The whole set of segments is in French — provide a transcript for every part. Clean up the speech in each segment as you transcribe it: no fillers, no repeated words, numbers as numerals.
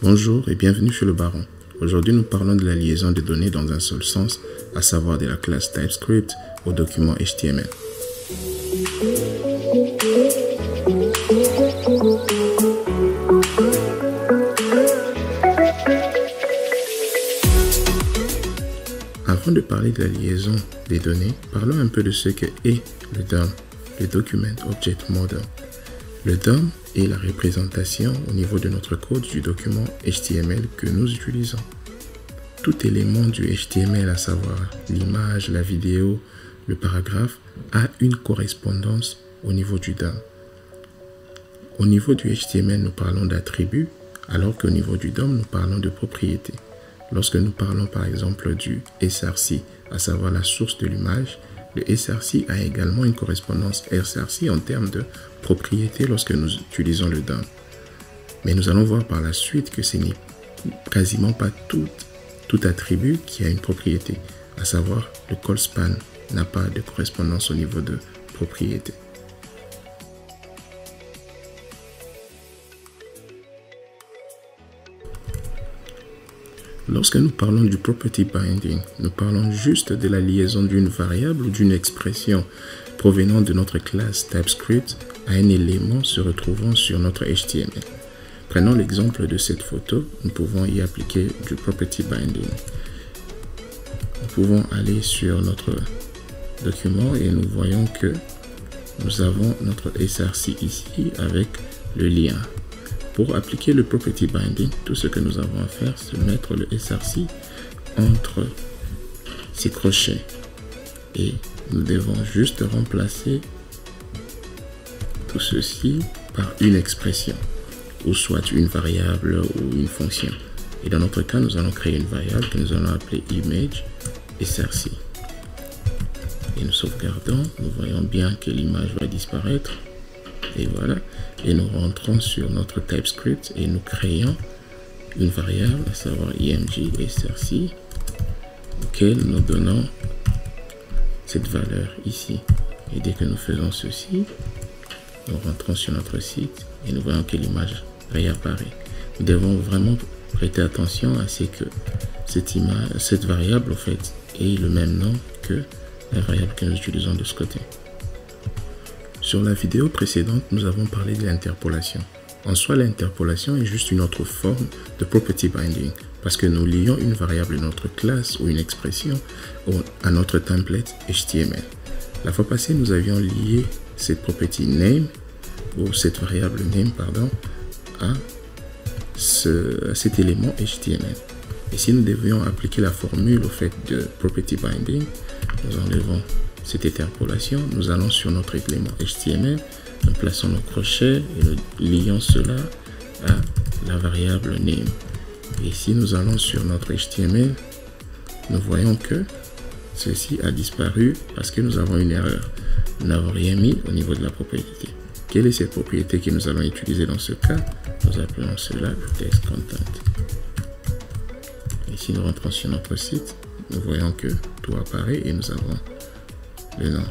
Bonjour et bienvenue chez le Baron. Aujourd'hui, nous parlons de la liaison des données dans un seul sens, à savoir de la classe TypeScript au document HTML. Avant de parler de la liaison des données, parlons un peu de ce que est le DOM, le Document Object Model. Le DOM est la représentation au niveau de notre code du document HTML que nous utilisons. Tout élément du HTML, à savoir l'image, la vidéo, le paragraphe, a une correspondance au niveau du DOM. Au niveau du HTML, nous parlons d'attributs, alors qu'au niveau du DOM, nous parlons de propriétés. Lorsque nous parlons par exemple du src, à savoir la source de l'image, le src a également une correspondance src en termes de propriété lorsque nous utilisons le DOM. Mais nous allons voir par la suite que ce n'est quasiment pas tout attribut qui a une propriété, à savoir le call span n'a pas de correspondance au niveau de propriété. Lorsque nous parlons du property binding, nous parlons juste de la liaison d'une variable ou d'une expression provenant de notre classe TypeScript à un élément se retrouvant sur notre HTML. Prenons l'exemple de cette photo, nous pouvons y appliquer du property binding. Nous pouvons aller sur notre document et nous voyons que nous avons notre src ici avec le lien. Pour appliquer le property binding, tout ce que nous avons à faire, c'est mettre le src entre ces crochets. Et nous devons juste remplacer tout ceci par une expression, ou soit une variable ou une fonction. Et dans notre cas, nous allons créer une variable que nous allons appeler image src. Et nous sauvegardons, nous voyons bien que l'image va disparaître. Et voilà, et nous rentrons sur notre TypeScript et nous créons une variable, à savoir img src, auquel nous donnons cette valeur ici. Et dès que nous faisons ceci, nous rentrons sur notre site et nous voyons que l'image réapparaît. Nous devons vraiment prêter attention à ce que cette variable en fait ait le même nom que la variable que nous utilisons de ce côté. Sur la vidéo précédente, nous avons parlé de l'interpolation. En soi, l'interpolation est juste une autre forme de property binding parce que nous lions une variable de notre classe ou une expression à notre template HTML. La fois passée, nous avions lié cette property name ou cette variable name, pardon, à cet élément HTML. Et si nous devions appliquer la formule au fait de property binding, nous enlevons cette interpolation, nous allons sur notre élément HTML, nous plaçons nos crochets et nous lions cela à la variable name. Et ici, nous allons sur notre HTML, nous voyons que ceci a disparu parce que nous avons une erreur. Nous n'avons rien mis au niveau de la propriété. Quelle est cette propriété que nous allons utiliser dans ce cas? Nous appelons cela text content. Ici, nous rentrons sur notre site, nous voyons que tout apparaît et nous avons le nom.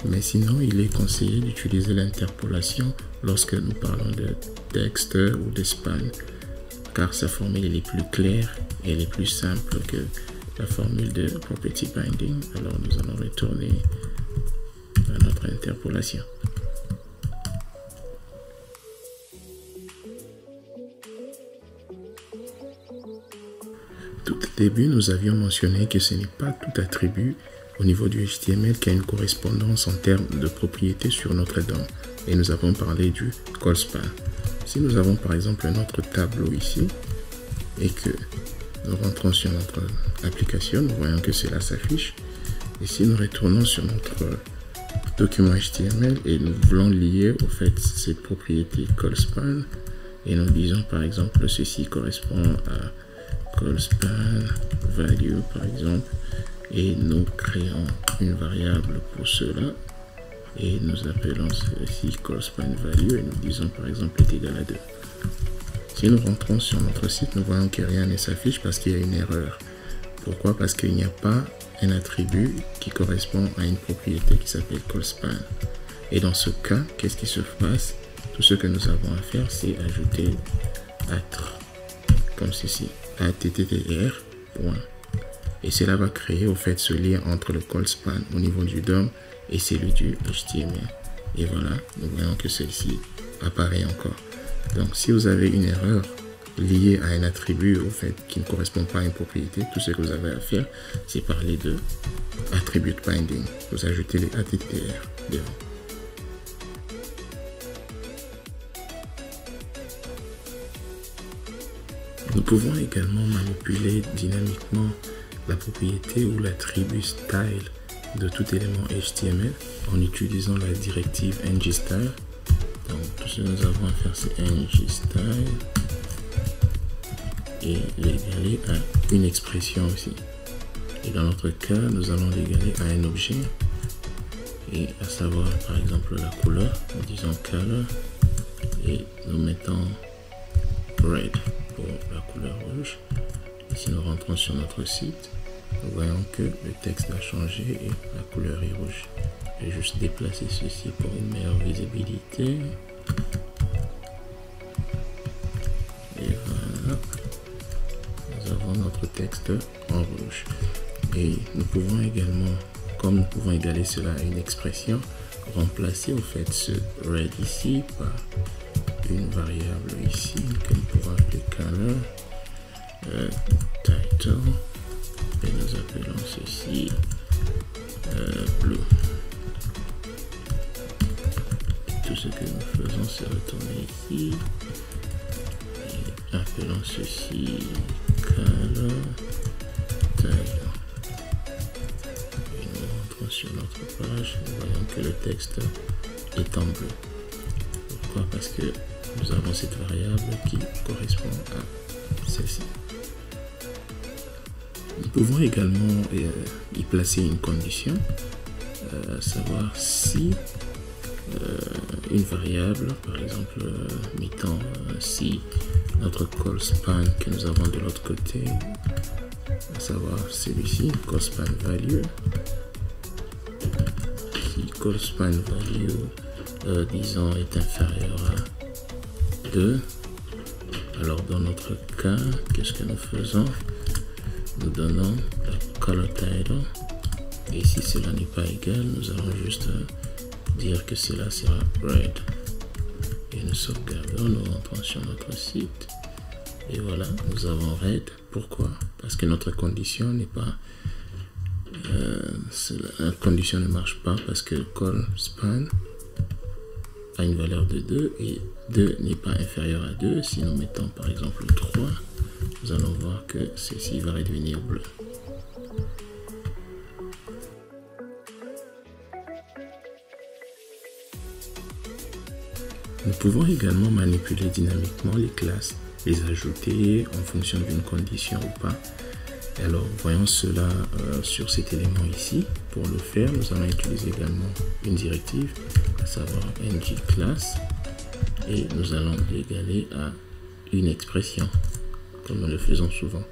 Mais sinon, il est conseillé d'utiliser l'interpolation lorsque nous parlons de texte ou de span, car sa formule est plus claire et elle est plus simple que la formule de property binding. Alors nous allons retourner à notre interpolation. Tout au début, nous avions mentionné que ce n'est pas tout attribut au niveau du HTML qui a une correspondance en termes de propriété sur notre DOM. Et nous avons parlé du call span. Si nous avons par exemple notre tableau ici et que nous rentrons sur notre application, nous voyons que cela s'affiche. Et si nous retournons sur notre document HTML et nous voulons lier au fait cette propriété call span et nous disons par exemple ceci correspond à call span value par exemple, et nous créons une variable pour cela et nous appelons ceci call span value et nous disons par exemple est égal à 2. Si nous rentrons sur notre site, nous voyons que rien ne s'affiche parce qu'il y a une erreur. Pourquoi? Parce qu'il n'y a pas un attribut qui correspond à une propriété qui s'appelle call span. Et dans ce cas, qu'est-ce qui se passe? Tout ce que nous avons à faire, c'est ajouter atr comme ceci, attr. Et cela va créer au fait ce lien entre le call span au niveau du DOM et celui du HTML. Et voilà, nous voyons que celle-ci apparaît encore. Donc si vous avez une erreur liée à un attribut au fait qui ne correspond pas à une propriété, tout ce que vous avez à faire, c'est parler de attribute binding. Vous ajoutez les attr devant. Nous pouvons également manipuler dynamiquement la propriété ou l'attribut style de tout élément HTML en utilisant la directive ngStyle. Donc tout ce que nous avons à faire, c'est ngStyle et l'égaler à une expression aussi. Et dans notre cas, nous allons l'égaler à un objet, et à savoir par exemple la couleur, en disant color, et nous mettons red pour la couleur rouge. Et si nous rentrons sur notre site, nous voyons que le texte a changé et la couleur est rouge. Je vais juste déplacer ceci pour une meilleure visibilité. Et voilà, nous avons notre texte en rouge. Et nous pouvons également, comme nous pouvons égaler cela à une expression, remplacer au fait ce red ici par une variable ici que nous pouvons appeler color title, et nous appelons ceci blue. Et tout ce que nous faisons, c'est retourner ici et appelons ceci color title. Et nous rentrons sur notre page, nous voyons que le texte est en bleu. Pourquoi? Parce que nous avons cette variable qui correspond à celle-ci. Nous pouvons également y placer une condition, à savoir si une variable, par exemple, mettons si notre call span que nous avons de l'autre côté, à savoir celui-ci, call span value, si call span value disons est inférieur à 2, alors dans notre cas, qu'est-ce que nous faisons? Nous donnons le color title, et si cela n'est pas égal, nous allons juste dire que cela sera red, et nous sauvegardons, nous rentrons sur notre site, et voilà, nous avons red. Pourquoi? Parce que notre condition n'est pas la condition ne marche pas, parce que call span a une valeur de 2 et 2 n'est pas inférieur à 2. Si nous mettons par exemple 3, nous allons voir que ceci va redevenir bleu. Nous pouvons également manipuler dynamiquement les classes, les ajouter en fonction d'une condition ou pas. Et alors voyons cela sur cet élément ici. Pour le faire, nous allons utiliser également une directive, à savoir ngClass, et nous allons l'égaler à une expression, comme nous le faisons souvent.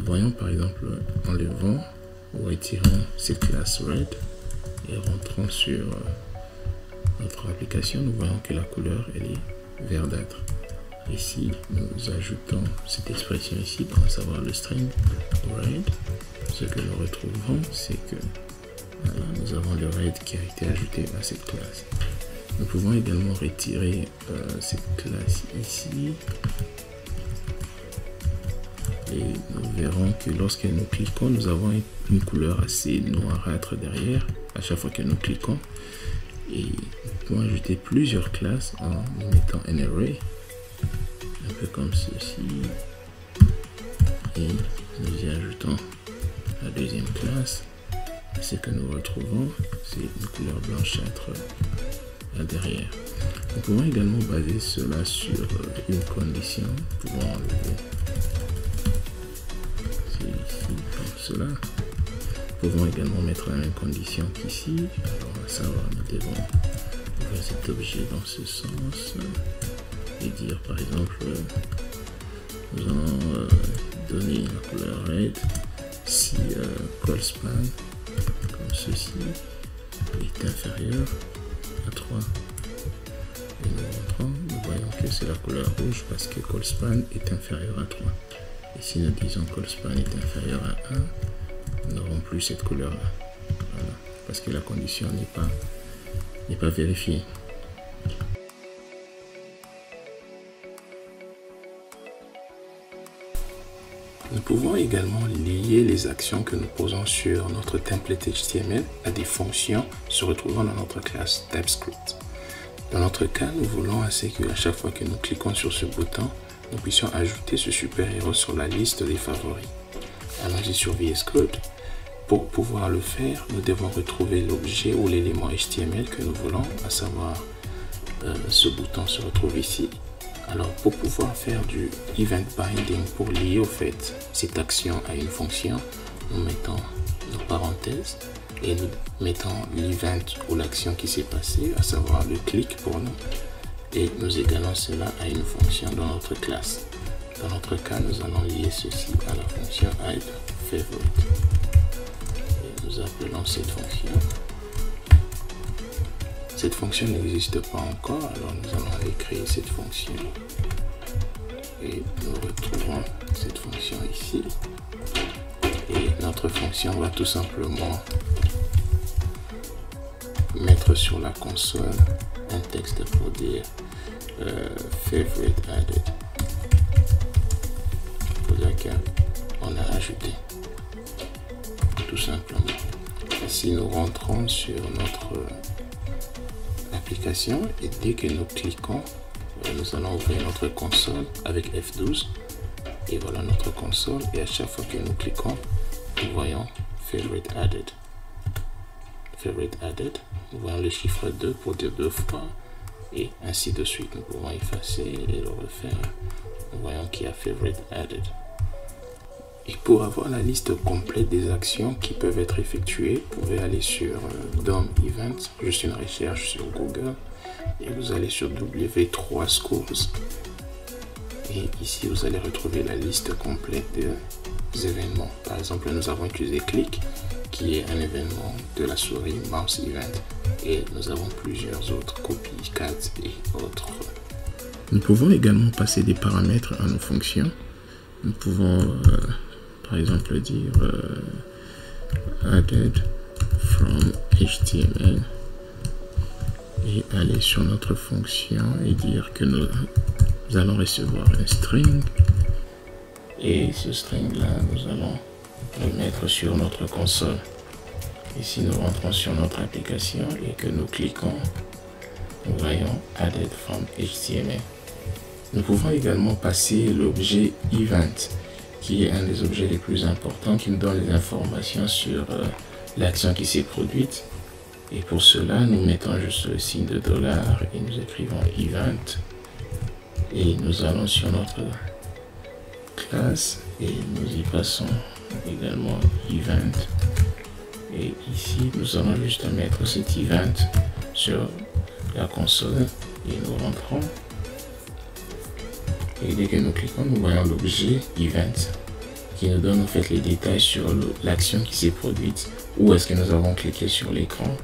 Voyons par exemple, enlevant ou retirant cette classe red et rentrons sur notre application, nous voyons que la couleur elle est verdâtre. Ici, nous ajoutons cette expression ici, à savoir le string red. Ce que nous retrouvons, c'est que voilà, nous avons le red qui a été ajouté à cette classe. Nous pouvons également retirer cette classe ici. Et nous verrons que lorsque nous cliquons, nous avons une couleur assez noirâtre derrière à chaque fois que nous cliquons. Et nous pouvons ajouter plusieurs classes en mettant un array, un peu comme ceci, et nous y ajoutons la deuxième classe. Et ce que nous retrouvons, c'est une couleur blanchâtre là derrière. Nous pouvons également baser cela sur une condition. Nous pouvons enlever ici comme cela. Nous pouvons également mettre la même condition qu'ici. Alors à savoir, nous devons ouvrir cet objet dans ce sens et dire par exemple nous allons donner la couleur red si call span comme ceci est inférieur à 3, et nous rentrons, nous voyons que c'est la couleur rouge parce que callspan est inférieur à 3. Et si nous disons callspan est inférieur à 1, nous n'aurons plus cette couleur-là. Voilà, parce que la condition n'est pas vérifiée. Nous pouvons également lier les actions que nous posons sur notre template HTML à des fonctions se retrouvant dans notre classe TypeScript. Dans notre cas, nous voulons à chaque fois que nous cliquons sur ce bouton, nous puissions ajouter ce super-héros sur la liste des favoris. Allons-y sur VS Code. Pour pouvoir le faire, nous devons retrouver l'objet ou l'élément HTML que nous voulons, à savoir ce bouton se retrouve ici. Alors pour pouvoir faire du event binding, pour lier au fait cette action à une fonction, nous mettons nos parenthèses et nous mettons l'event ou l'action qui s'est passée, à savoir le clic pour nous, et nous égalons cela à une fonction dans notre classe. Dans notre cas, nous allons lier ceci à la fonction addFavorite. Et nous appelons cette fonction. Cette fonction n'existe pas encore, alors nous allons aller créer cette fonction. Et nous retrouvons cette fonction ici. Et notre fonction va tout simplement mettre sur la console un texte pour dire favorite added. Pour dire qu'on a ajouté. Tout simplement. Et si nous rentrons sur notre application et dès que nous cliquons, nous allons ouvrir notre console avec F12 et voilà notre console, et à chaque fois que nous cliquons, nous voyons favorite added. Favorite added, nous voyons le chiffre 2 pour dire 2 fois et ainsi de suite. Nous pouvons effacer et le refaire. Nous voyons qu'il y a favorite added. Et pour avoir la liste complète des actions qui peuvent être effectuées, vous pouvez aller sur DOM Events, juste une recherche sur Google, et vous allez sur W3 Schools. Et ici, vous allez retrouver la liste complète des événements. Par exemple, nous avons utilisé Click, qui est un événement de la souris Mouse Event. Et nous avons plusieurs autres, Copy, Cat et autres. Nous pouvons également passer des paramètres à nos fonctions. Nous pouvons par exemple dire added from HTML et aller sur notre fonction et dire que nous allons recevoir un string, et ce string là nous allons le mettre sur notre console. Et si nous rentrons sur notre application et que nous cliquons, nous voyons added from HTML. Nous pouvons également passer l'objet event, qui est un des objets les plus importants, qui nous donne les informations sur l'action qui s'est produite. Et pour cela, nous mettons juste le signe de $ et nous écrivons event. Et nous allons sur notre classe et nous y passons également event. Et ici, nous allons juste mettre cet event sur la console et nous rentrons. Et dès que nous cliquons, nous voyons l'objet event qui nous donne en fait les détails sur l'action qui s'est produite, où est-ce que nous avons cliqué sur l'écran,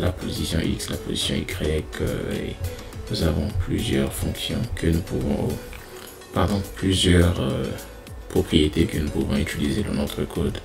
la position X, la position Y, et nous avons plusieurs fonctions que nous pouvons, plusieurs propriétés que nous pouvons utiliser dans notre code.